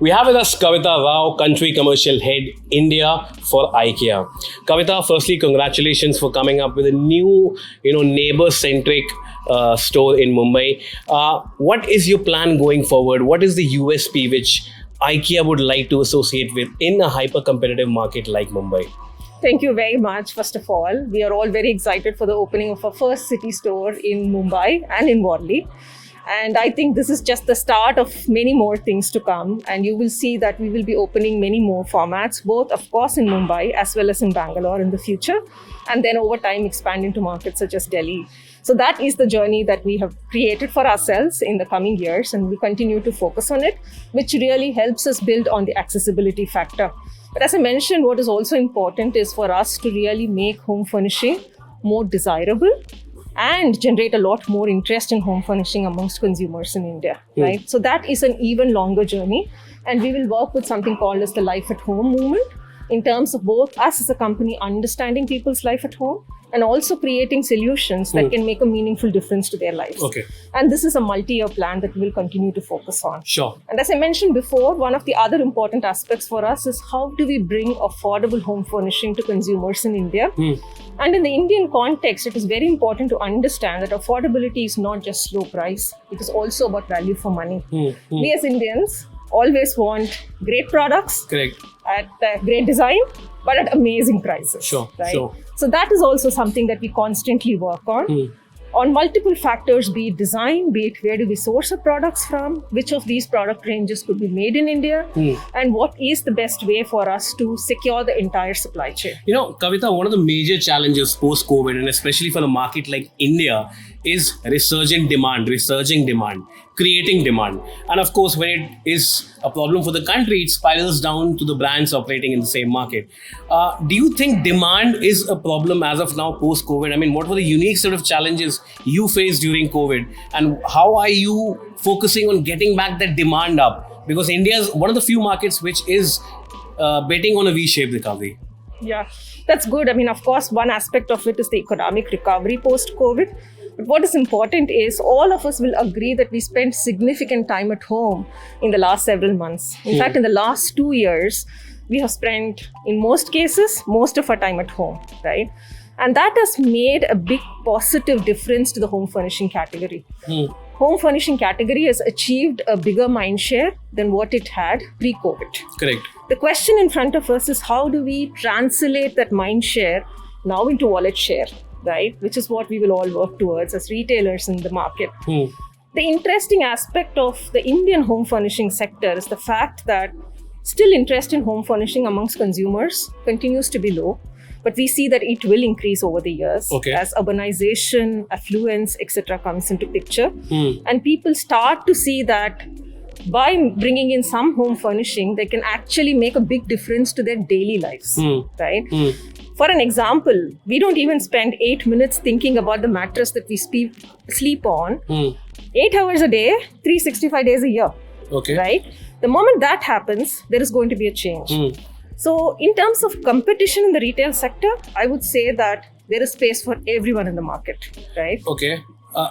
We have with us Kavitha Rao, Country Commercial Head, India for IKEA. Kavitha, firstly, congratulations for coming up with a new, neighbor-centric store in Mumbai. What is your plan going forward? What is the USP which IKEA would like to associate with in a hyper-competitive market like Mumbai? Thank you very much, first of all. We are all very excited for the opening of our first city store in Mumbai and in Worli. And I think this is just the start of many more things to come. And you will see that we will be opening many more formats, both, of course, in Mumbai as well as in Bangalore in the future. And then over time, expand into markets such as Delhi. So that is the journey that we have created for ourselves in the coming years. And we continue to focus on it, which really helps us build on the accessibility factor. But as I mentioned, what is also important is for us to really make home furnishing more desirable and generate a lot more interest in home furnishing amongst consumers in India, right? So that is an even longer journey. And we will work with something called as the life at home movement in terms of both us as a company understanding people's life at home and also creating solutions that can make a meaningful difference to their lives. Okay. And this is a multi-year plan that we will continue to focus on. Sure. And as I mentioned before, one of the other important aspects for us is how do we bring affordable home furnishing to consumers in India? And in the Indian context, it is very important to understand that affordability is not just low price. It is also about value for money. We as Indians always want great products. Correct. At great design, but at amazing prices. Sure, right? sure. So that is also something that we constantly work on multiple factors, be it design, be it where do we source our products from, which of these product ranges could be made in India, and what is the best way for us to secure the entire supply chain. Kavitha, one of the major challenges post-COVID, and especially for a market like India, is resurging demand, creating demand. And of course, when it is a problem for the country, it spirals down to the brands operating in the same market. Do you think demand is a problem as of now post-COVID? I mean, what were the unique sort of challenges you faced during COVID? And how are you focusing on getting back that demand up? Because India is one of the few markets which is betting on a V-shaped recovery. Yeah, that's good. I mean, of course, one aspect of it is the economic recovery post-COVID. But what is important is all of us will agree that we spent significant time at home in the last several months. In fact, in the last 2 years, we have spent, in most cases, most of our time at home, right? And that has made a big positive difference to the home furnishing category. Home furnishing category has achieved a bigger mind share than what it had pre-COVID. Correct. The question in front of us is how do we translate that mind share now into wallet share, right? Which is what we will all work towards as retailers in the market. The interesting aspect of the Indian home furnishing sector is the fact that still interest in home furnishing amongst consumers continues to be low. But we see that it will increase over the years as urbanization, affluence, etc. comes into picture. And people start to see that by bringing in some home furnishing, they can actually make a big difference to their daily lives, right? For an example, we don't even spend 8 minutes thinking about the mattress that we sleep on. 8 hours a day, 365 days a year, right? The moment that happens, there is going to be a change. So in terms of competition in the retail sector, I would say that there is space for everyone in the market, right? Okay.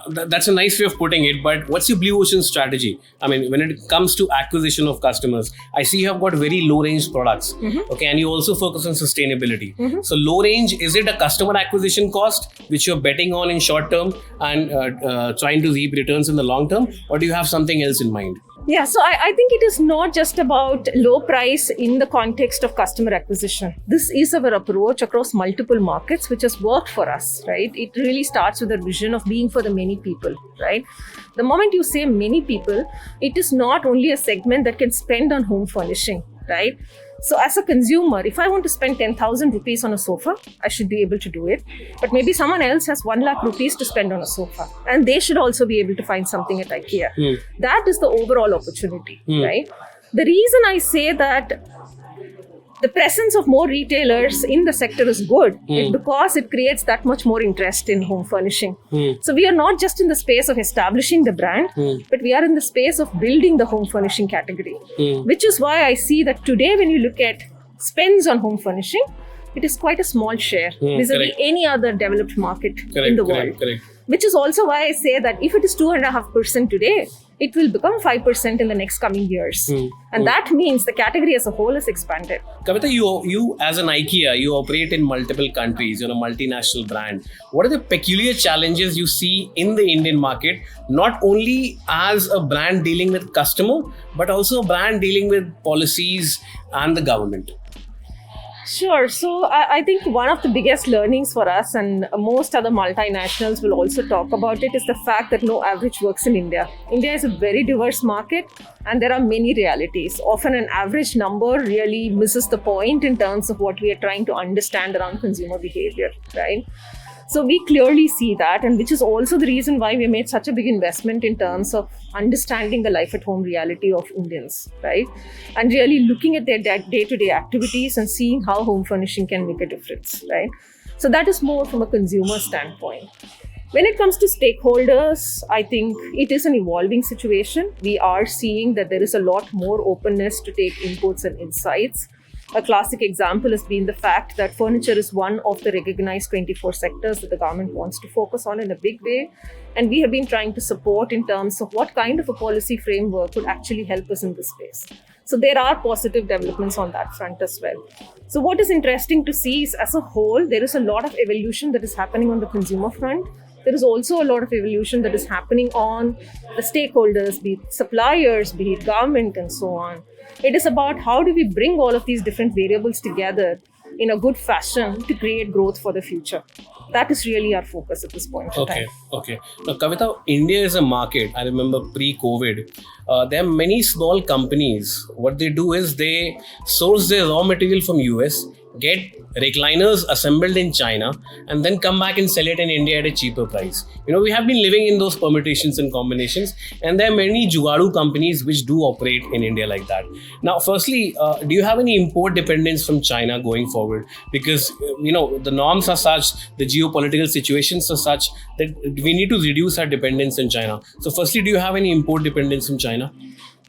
That's a nice way of putting it, but what's your blue ocean strategy? I mean, when it comes to acquisition of customers, I see you have got very low range products, and you also focus on sustainability. So low range, is it a customer acquisition cost which you're betting on in short term and trying to reap returns in the long term, or do you have something else in mind? Yeah, so I think it is not just about low price in the context of customer acquisition. This is our approach across multiple markets, which has worked for us, right? It really starts with a vision of being for the many people, right? The moment you say many people, it is not only a segment that can spend on home furnishing, right? So as a consumer, if I want to spend 10,000 rupees on a sofa, I should be able to do it. But maybe someone else has 1 lakh rupees to spend on a sofa. And they should also be able to find something at IKEA. That is the overall opportunity, right? The reason I say that the presence of more retailers in the sector is good is because it creates that much more interest in home furnishing. So we are not just in the space of establishing the brand, but we are in the space of building the home furnishing category, which is why I see that today when you look at spends on home furnishing, it is quite a small share vis-a-vis any other developed market in the world. Which is also why I say that if it is 2.5% today, it will become 5% in the next coming years. And that means the category as a whole is expanded. Kavitha, you as an IKEA, you operate in multiple countries. You're a multinational brand. What are the peculiar challenges you see in the Indian market, not only as a brand dealing with customer, but also a brand dealing with policies and the government? Sure. So I think one of the biggest learnings for us, and most other multinationals will also talk about it, is the fact that no average works in India. India is a very diverse market and there are many realities. Often an average number really misses the point in terms of what we are trying to understand around consumer behavior, right? So we clearly see that, and which is also the reason why we made such a big investment in terms of understanding the life at home reality of Indians, right? And really looking at their day-to-day activities and seeing how home furnishing can make a difference, right? So that is more from a consumer standpoint. When it comes to stakeholders, I think it is an evolving situation. We are seeing that there is a lot more openness to take inputs and insights. A classic example has been the fact that furniture is one of the recognized 24 sectors that the government wants to focus on in a big way. And we have been trying to support in terms of what kind of a policy framework would actually help us in this space. So there are positive developments on that front as well. So what is interesting to see is, as a whole, there is a lot of evolution that is happening on the consumer front. There is also a lot of evolution that is happening on the stakeholders, be it suppliers, be it government, and so on. It is about how do we bring all of these different variables together in a good fashion to create growth for the future. That is really our focus at this point in time. Okay. Now, Kavitha, India is a market. I remember pre-COVID, there are many small companies. What they do is they source their raw material from US, get recliners assembled in China, and then come back and sell it in India at a cheaper price. We have been living in those permutations and combinations, and there are many Jugaadu companies which do operate in India like that. Now, firstly, do you have any import dependence from China going forward? Because, the norms are such, the geopolitical situations are such that we need to reduce our dependence on China. So, firstly, do you have any import dependence from China?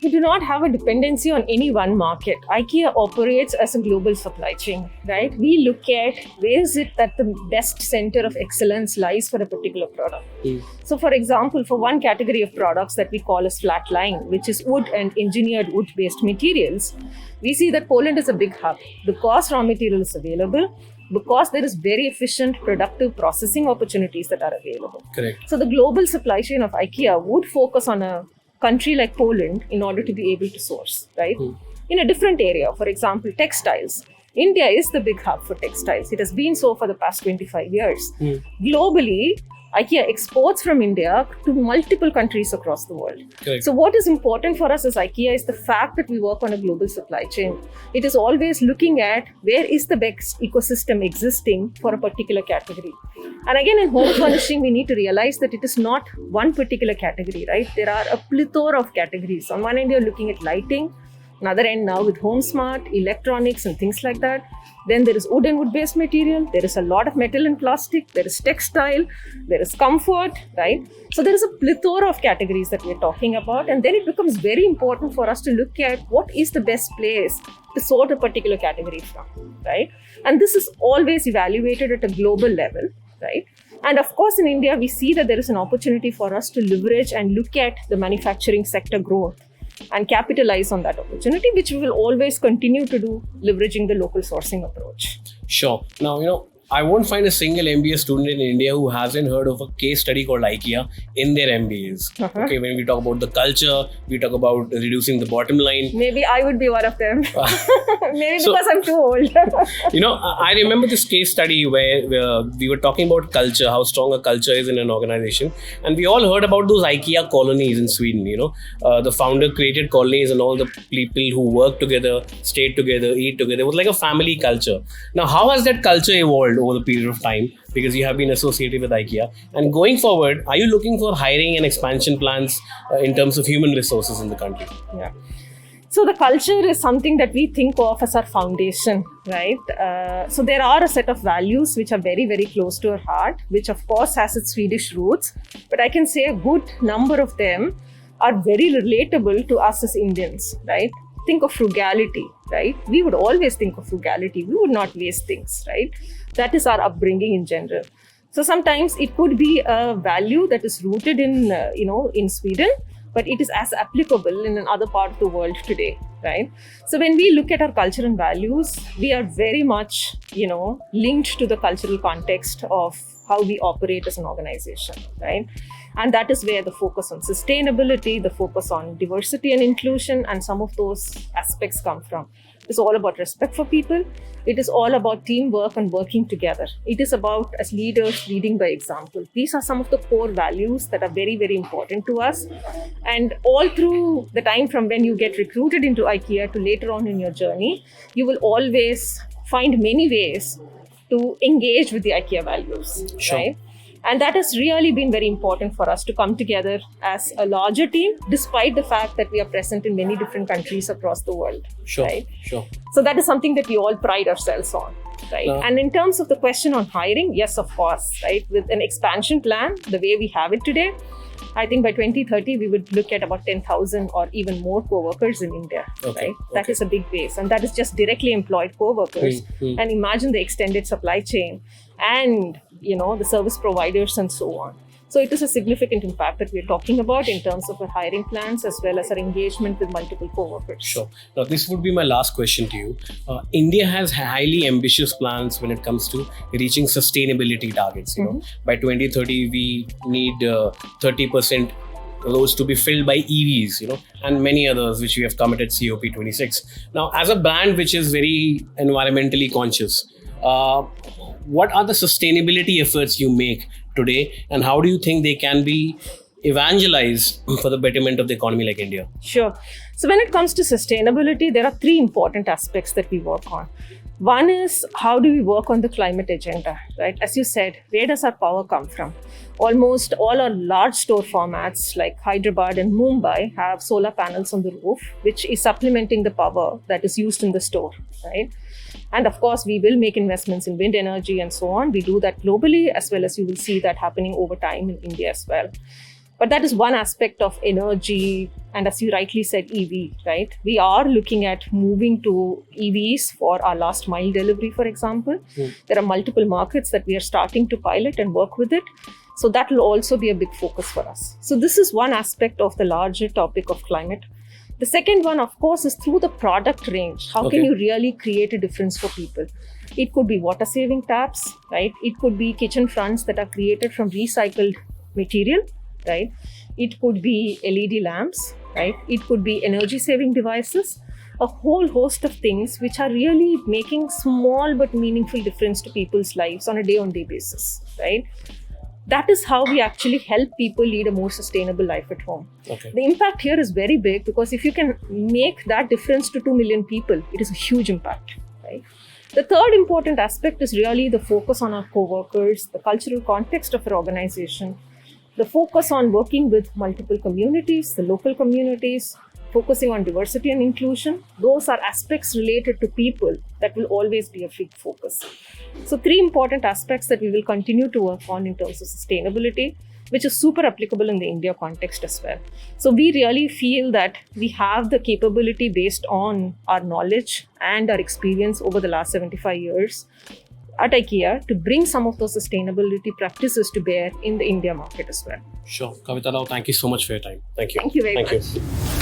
We do not have a dependency on any one market. IKEA operates as a global supply chain, right? We look at where is it that the best center of excellence lies for a particular product. So, for example, for one category of products that we call as flat line, which is wood and engineered wood-based materials, we see that Poland is a big hub because raw material is available, because there is very efficient, productive processing opportunities that are available. Correct. So, the global supply chain of IKEA would focus on a country like Poland in order to be able to source, right? In a different area, for example, textiles. India is the big hub for textiles. It has been so for the past 25 years. Globally, IKEA exports from India to multiple countries across the world. Correct. So what is important for us as IKEA is the fact that we work on a global supply chain. It is always looking at where is the best ecosystem existing for a particular category. And again, in home furnishing, we need to realize that it is not one particular category, right? There are a plethora of categories. On one end, you're looking at lighting. Another end now with home smart, electronics and things like that. Then there is wood and wood-based material. There is a lot of metal and plastic. There is textile. There is comfort, right? So there is a plethora of categories that we're talking about. And then it becomes very important for us to look at what is the best place to sort a particular category from, right? And this is always evaluated at a global level, right? And of course, in India, we see that there is an opportunity for us to leverage and look at the manufacturing sector growth and capitalize on that opportunity, which we will always continue to do, leveraging the local sourcing approach. Sure. Now, I won't find a single MBA student in India who hasn't heard of a case study called IKEA in their MBAs. Okay, when we talk about the culture, we talk about reducing the bottom line. Maybe I would be one of them. Maybe because I'm too old. I remember this case study where we were talking about culture, how strong a culture is in an organization. And we all heard about those IKEA colonies in Sweden, the founder created colonies and all the people who work together, stayed together, eat together. It was like a family culture. Now, how has that culture evolved over the period of time, because you have been associated with IKEA? And going forward, are you looking for hiring and expansion plans in terms of human resources in the country? Yeah. So the culture is something that we think of as our foundation, right? So there are a set of values which are very, very close to our heart, which of course has its Swedish roots. But I can say a good number of them are very relatable to us as Indians, right? Think of frugality, right? We would always think of frugality. We would not waste things, right? That is our upbringing in general. So sometimes it could be a value that is rooted in, in Sweden, but it is as applicable in another part of the world today, right? So when we look at our culture and values, we are very much, linked to the cultural context of how we operate as an organization, right? And that is where the focus on sustainability, the focus on diversity and inclusion, and some of those aspects come from. It's all about respect for people. It is all about teamwork and working together. It is about, as leaders, leading by example. These are some of the core values that are very, very important to us. And all through the time from when you get recruited into IKEA to later on in your journey, you will always find many ways to engage with the IKEA values, Sure. right? And that has really been very important for us to come together as a larger team, despite the fact that we are present in many different countries across the world. Sure, right? sure. So that is something that we all pride ourselves on, right? And in terms of the question on hiring, yes, of course, right? With an expansion plan, the way we have it today, I think by 2030, we would look at about 10,000 or even more co-workers in India, right? That is a big base. And that is just directly employed co-workers. And imagine the extended supply chain and, the service providers and so on. So it is a significant impact that we're talking about in terms of our hiring plans as well as our engagement with multiple co-workers. Sure. Now, this would be my last question to you. India has highly ambitious plans when it comes to reaching sustainability targets. By 2030, we need 30% roads to be filled by EVs, and many others which we have committed COP26. Now, as a brand which is very environmentally conscious, what are the sustainability efforts you make today, and how do you think they can be evangelized for the betterment of the economy like India? Sure. So when it comes to sustainability, there are three important aspects that we work on. One is, how do we work on the climate agenda, right? As you said, where does our power come from? Almost all our large store formats like Hyderabad and Mumbai have solar panels on the roof, which is supplementing the power that is used in the store, right? And of course, we will make investments in wind energy and so on. We do that globally, as well as you will see that happening over time in India as well. But that is one aspect of energy. And as you rightly said, EV, right? We are looking at moving to EVs for our last mile delivery, for example. There are multiple markets that we are starting to pilot and work with it. So that will also be a big focus for us. So this is one aspect of the larger topic of climate. The second one, of course, is through the product range. How can you really create a difference for people? It could be water saving taps, right? It could be kitchen fronts that are created from recycled material, right? It could be LED lamps, right? It could be energy saving devices, a whole host of things which are really making small but meaningful difference to people's lives on a day-on-day basis, right? That is how we actually help people lead a more sustainable life at home. The impact here is very big, because if you can make that difference to 2 million people, it is a huge impact, right? The third important aspect is really the focus on our co-workers, the cultural context of our organization, the focus on working with multiple communities, the local communities, focusing on diversity and inclusion. Those are aspects related to people that will always be a big focus. So 3 important aspects that we will continue to work on in terms of sustainability, which is super applicable in the India context as well. So we really feel that we have the capability based on our knowledge and our experience over the last 75 years at IKEA to bring some of those sustainability practices to bear in the India market as well. Sure. Kavitha Rao, thank you so much for your time. Thank you. Thank you very much.